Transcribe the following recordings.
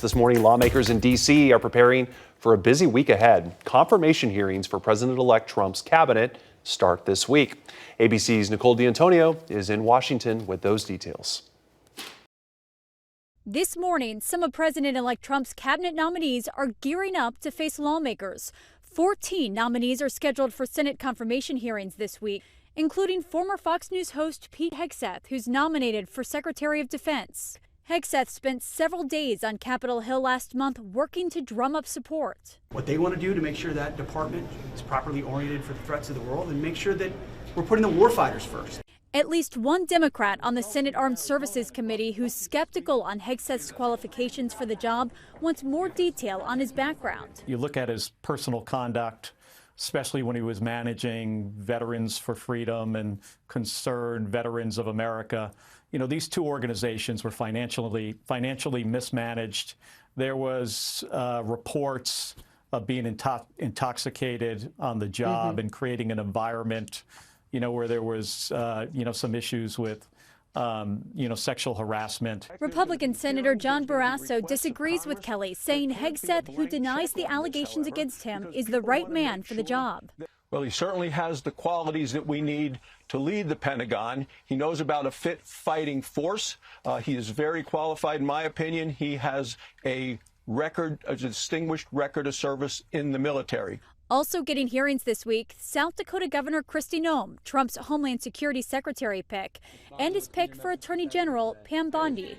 This morning, lawmakers in D.C. are preparing for a busy week ahead. Confirmation hearings for President-elect Trump's cabinet start this week. ABC's Nicole D'Antonio is in Washington with those details. This morning, some of President-elect Trump's cabinet nominees are gearing up to face lawmakers. 14 nominees are scheduled for Senate confirmation hearings this week, including former Fox News host Pete Hegseth, who's nominated for Secretary of Defense. Hegseth spent several days on Capitol Hill last month working to drum up support. What they want to do to make sure that department is properly oriented for the threats of the world and make sure that we're putting the warfighters first. At least one Democrat on the Senate Armed Services Committee who's skeptical on Hegseth's qualifications for the job wants more detail on his background. You look at his personal conduct, especially when he was managing Veterans for Freedom and Concerned Veterans of America. You know, these two organizations were financially mismanaged. There was reports of being intoxicated on the job and creating an environment, you know, where there was, some issues with, sexual harassment. Republican Senator John Barrasso disagrees with Kelly, saying Hegseth, who denies the allegations against him, is the right man for the job. Well, he certainly has the qualities that we need to lead the Pentagon. He knows about a fit fighting force. He is very qualified, in my opinion. He has a distinguished record of service in the military. Also getting hearings this week, South Dakota Governor Kristi Noem, Trump's Homeland Security Secretary pick, and his pick for Attorney General Pam Bondi.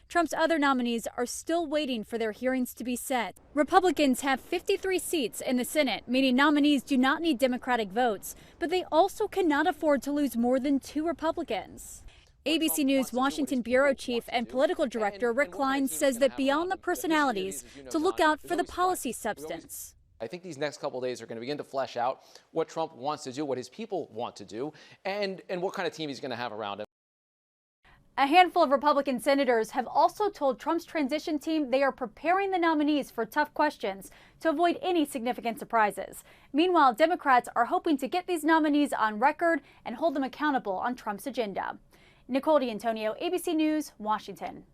Trump's other nominees are still waiting for their hearings to be set. Republicans have 53 seats in the Senate, meaning nominees do not need Democratic votes, but they also cannot afford to lose more than 2 Republicans. ABC News Washington Bureau Chief and Political Director Rick Klein says that beyond the personalities, to look out for the policy substance. I think these next couple of days are going to begin to flesh out what Trump wants to do, what his people want to do, and what kind of team he's going to have around him. A handful of Republican senators have also told Trump's transition team they are preparing the nominees for tough questions to avoid any significant surprises. Meanwhile, Democrats are hoping to get these nominees on record and hold them accountable on Trump's agenda. Nicole D'Antonio, ABC News, Washington.